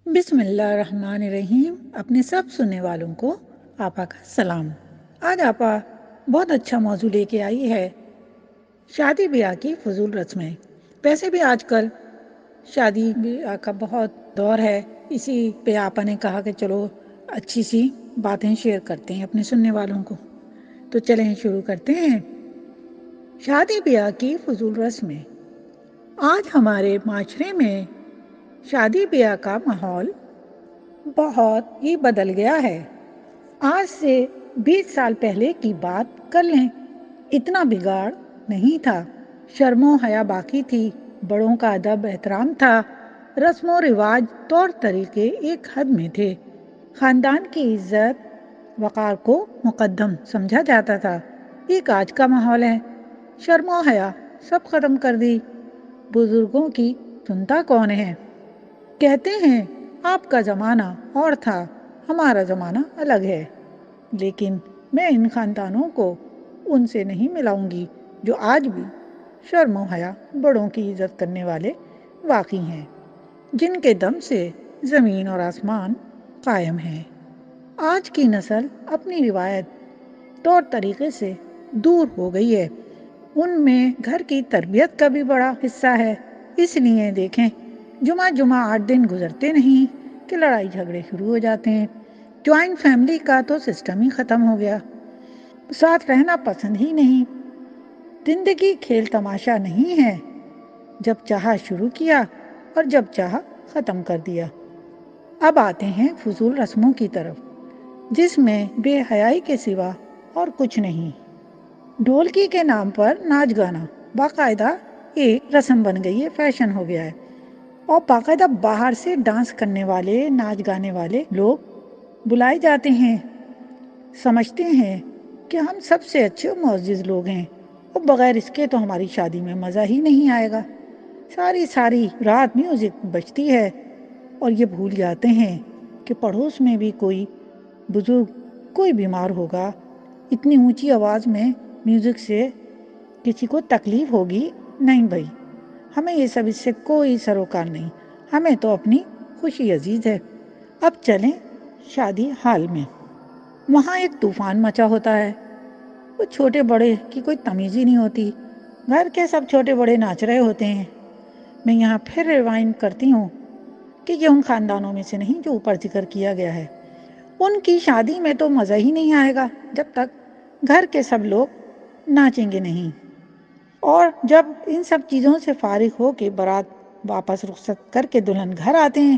بسم اللہ الرحمن الرحیم۔ اپنے سب سننے والوں کو آپا کا سلام۔ آج آپا بہت اچھا موضوع لے کے آئی ہے، شادی بیاہ کی فضول رسمیں۔ ویسے بھی آج کل شادی بیاہ کا بہت دور ہے، اسی پہ آپا نے کہا کہ چلو اچھی سی باتیں شیئر کرتے ہیں اپنے سننے والوں کو۔ تو چلیں شروع کرتے ہیں۔ شادی بیاہ کی فضول رسمیں۔ آج ہمارے معاشرے میں شادی بیاہ کا ماحول بہت ہی بدل گیا ہے۔ آج سے 20 سال پہلے کی بات کر لیں، اتنا بگاڑ نہیں تھا۔ شرم و حیا باقی تھی، بڑوں کا ادب احترام تھا، رسم و رواج طور طریقے ایک حد میں تھے، خاندان کی عزت وقار کو مقدم سمجھا جاتا تھا۔ ایک آج کا ماحول ہے، شرم و حیا سب ختم کر دی، بزرگوں کی سنتا کون ہے؟ کہتے ہیں آپ کا زمانہ اور تھا، ہمارا زمانہ الگ ہے، لیکن میں ان خاندانوں کو ان سے نہیں ملاؤں گی جو آج بھی شرم و حیا بڑوں کی عزت کرنے والے واقعی ہیں، جن کے دم سے زمین اور آسمان قائم ہیں۔ آج کی نسل اپنی روایت طور طریقے سے دور ہو گئی ہے، ان میں گھر کی تربیت کا بھی بڑا حصہ ہے۔ اس لیے دیکھیں، جمعہ 8 دن گزرتے نہیں کہ لڑائی جھگڑے شروع ہو جاتے ہیں۔ جوائنٹ فیملی کا تو سسٹم ہی ختم ہو گیا، ساتھ رہنا پسند ہی نہیں۔ زندگی کھیل تماشا نہیں ہے، جب چاہا شروع کیا اور جب چاہا ختم کر دیا۔ اب آتے ہیں فضول رسموں کی طرف، جس میں بے حیائی کے سوا اور کچھ نہیں۔ ڈھولکی کے نام پر ناچ گانا باقاعدہ ایک رسم بن گئی ہے، فیشن ہو گیا ہے، اور باقاعدہ باہر سے ڈانس کرنے والے، ناچ گانے والے لوگ بلائے جاتے ہیں۔ سمجھتے ہیں کہ ہم سب سے اچھے اور معزز لوگ ہیں، اور بغیر اس کے تو ہماری شادی میں مزہ ہی نہیں آئے گا۔ ساری رات میوزک بجتی ہے، اور یہ بھول جاتے ہیں کہ پڑوس میں بھی کوئی بزرگ، کوئی بیمار ہوگا، اتنی اونچی آواز میں میوزک سے کسی کو تکلیف ہوگی نہیں بھائی، ہمیں یہ سب اس سے کوئی سروکار نہیں، ہمیں تو اپنی خوشی عزیز ہے۔ اب چلیں شادی حال میں، وہاں ایک طوفان مچا ہوتا ہے، وہ چھوٹے بڑے کی کوئی تمیز ہی نہیں ہوتی، گھر کے سب چھوٹے بڑے ناچ رہے ہوتے ہیں۔ میں یہاں پھر ریوائنڈ کرتی ہوں کہ یہ ان خاندانوں میں سے نہیں جو اوپر ذکر کیا گیا ہے۔ ان کی شادی میں تو مزہ ہی نہیں آئے گا جب تک گھر کے سب لوگ ناچیں گے نہیں، اور جب ان سب چیزوں سے فارغ ہو کے بارات واپس رخصت کر کے دلہن گھر آتے ہیں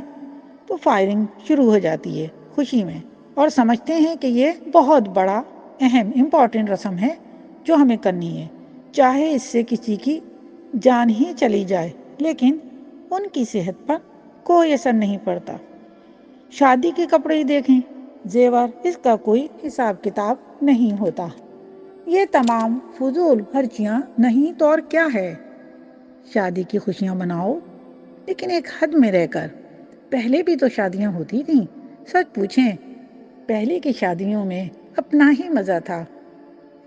تو فائرنگ شروع ہو جاتی ہے خوشی میں، اور سمجھتے ہیں کہ یہ بہت بڑا اہم امپورٹنٹ رسم ہے جو ہمیں کرنی ہے، چاہے اس سے کسی کی جان ہی چلی جائے، لیکن ان کی صحت پر کوئی اثر نہیں پڑتا۔ شادی کے کپڑے ہی دیکھیں، زیور، اس کا کوئی حساب کتاب نہیں ہوتا۔ یہ تمام فضول خرچیاں نہیں تو اور کیا ہے؟ شادی کی خوشیاں مناؤ، لیکن ایک حد میں رہ کر۔ پہلے بھی تو شادیاں ہوتی تھیں، سچ پوچھیں پہلے کی شادیوں میں اپنا ہی مزہ تھا،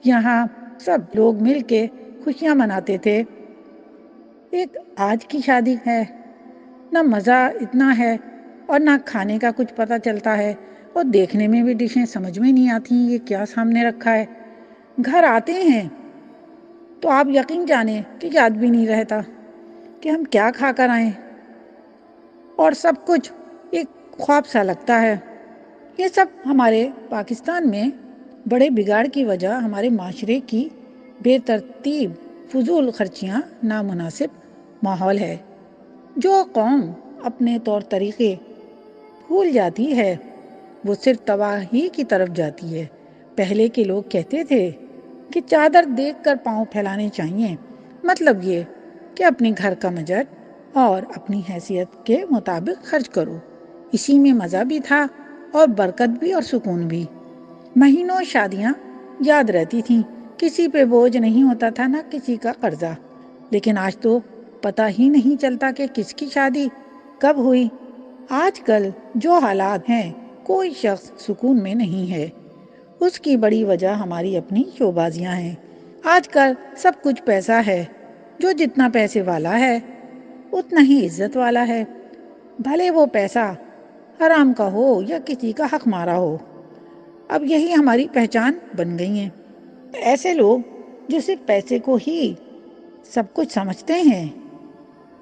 یہاں سب لوگ مل کے خوشیاں مناتے تھے۔ ایک آج کی شادی ہے، نہ مزہ اتنا ہے اور نہ کھانے کا کچھ پتہ چلتا ہے، اور دیکھنے میں بھی ڈشیں سمجھ میں نہیں آتی یہ کیا سامنے رکھا ہے۔ گھر آتے ہیں تو آپ یقین جانیں کہ یاد بھی نہیں رہتا کہ ہم کیا کھا کر آئیں، اور سب کچھ ایک خواب سا لگتا ہے۔ یہ سب ہمارے پاکستان میں بڑے بگاڑ کی وجہ ہمارے معاشرے کی بے ترتیب فضول خرچیاں، نامناسب ماحول ہے۔ جو قوم اپنے طور طریقے بھول جاتی ہے وہ صرف تباہی کی طرف جاتی ہے۔ پہلے کے لوگ کہتے تھے کہ چادر دیکھ کر پاؤں پھیلانے چاہیے، مطلب یہ کہ اپنے گھر کا بجٹ اور اپنی حیثیت کے مطابق خرچ کرو، اسی میں مزہ بھی تھا اور برکت بھی اور سکون بھی۔ مہینوں شادیاں یاد رہتی تھیں، کسی پہ بوجھ نہیں ہوتا تھا، نہ کسی کا قرضہ۔ لیکن آج تو پتہ ہی نہیں چلتا کہ کس کی شادی کب ہوئی۔ آج کل جو حالات ہیں، کوئی شخص سکون میں نہیں ہے، اس کی بڑی وجہ ہماری اپنی شوبازیاں ہیں۔ آج کل سب کچھ پیسہ ہے، جو جتنا پیسے والا ہے اتنا ہی عزت والا ہے، بھلے وہ پیسہ حرام کا ہو یا کسی کا حق مارا ہو، اب یہی ہماری پہچان بن گئی ہیں۔ ایسے لوگ جو صرف پیسے کو ہی سب کچھ سمجھتے ہیں،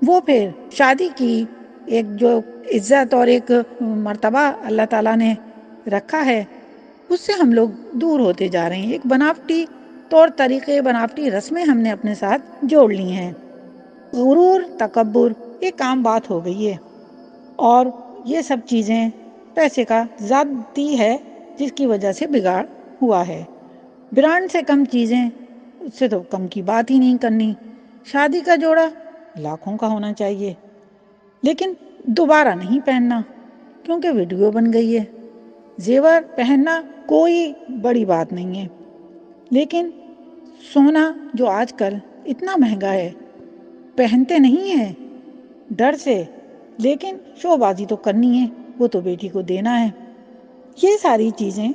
وہ پھر شادی کی ایک جو عزت اور ایک مرتبہ اللہ تعالیٰ نے رکھا ہے، اس سے ہم لوگ دور ہوتے جا رہے ہیں۔ ایک بناوٹی طور طریقے، بناوٹی رسمیں ہم نے اپنے ساتھ جوڑ لی ہیں۔ غرور، تکبر ایک عام بات ہو گئی ہے، اور یہ سب چیزیں پیسے کا ذاتی ہے جس کی وجہ سے بگاڑ ہوا ہے۔ برانڈ سے کم چیزیں، اس سے تو کم کی بات ہی نہیں کرنی۔ شادی کا جوڑا لاکھوں کا ہونا چاہیے، لیکن دوبارہ نہیں پہننا کیونکہ ویڈیو بن گئی ہے۔ زیور پہننا کوئی بڑی بات نہیں ہے، لیکن سونا جو آج کل اتنا مہنگا ہے، پہنتے نہیں ہیں ڈر سے، لیکن شو بازی تو کرنی ہے، وہ تو بیٹی کو دینا ہے۔ یہ ساری چیزیں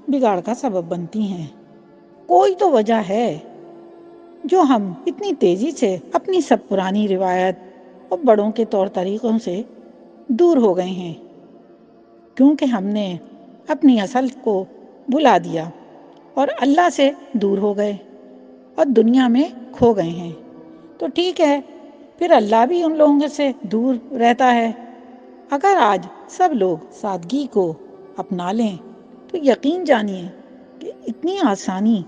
بگاڑ کا سبب بنتی ہیں۔ کوئی تو وجہ ہے جو ہم اتنی تیزی سے اپنی سب پرانی روایت اور بڑوں کے طور طریقوں سے دور ہو گئے ہیں، کیونکہ ہم نے اپنی اصل کو بھلا دیا اور اللہ سے دور ہو گئے اور دنیا میں کھو گئے ہیں۔ تو ٹھیک ہے، پھر اللہ بھی ان لوگوں سے دور رہتا ہے۔ اگر آج سب لوگ سادگی کو اپنا لیں تو یقین جانیے کہ اتنی آسانی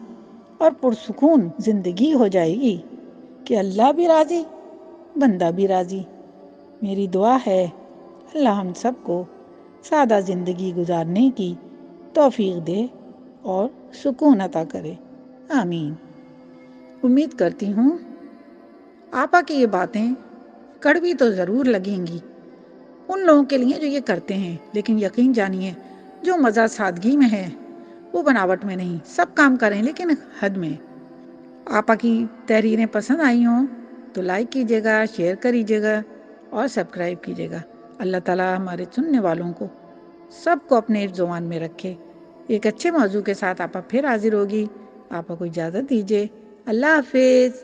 اور پرسکون زندگی ہو جائے گی کہ اللہ بھی راضی، بندہ بھی راضی۔ میری دعا ہے اللہ ہم سب کو سادہ زندگی گزارنے کی توفیق دے اور سکون عطا کرے، آمین۔ امید کرتی ہوں آپا کی یہ باتیں کڑوی تو ضرور لگیں گی ان لوگوں کے لیے جو یہ کرتے ہیں، لیکن یقین جانیے جو مزہ سادگی میں ہے وہ بناوٹ میں نہیں۔ سب کام کریں لیکن حد میں۔ آپا کی تحریریں پسند آئی ہوں تو لائک کیجیے گا، شیئر کریجیے گا اور سبسکرائب کیجیے گا۔ اللہ تعالیٰ ہمارے سننے والوں کو سب کو اپنے زبان میں رکھے۔ ایک اچھے موضوع کے ساتھ آپا پھر حاضر ہوگی۔ آپا کو اجازت دیجیے، اللہ حافظ۔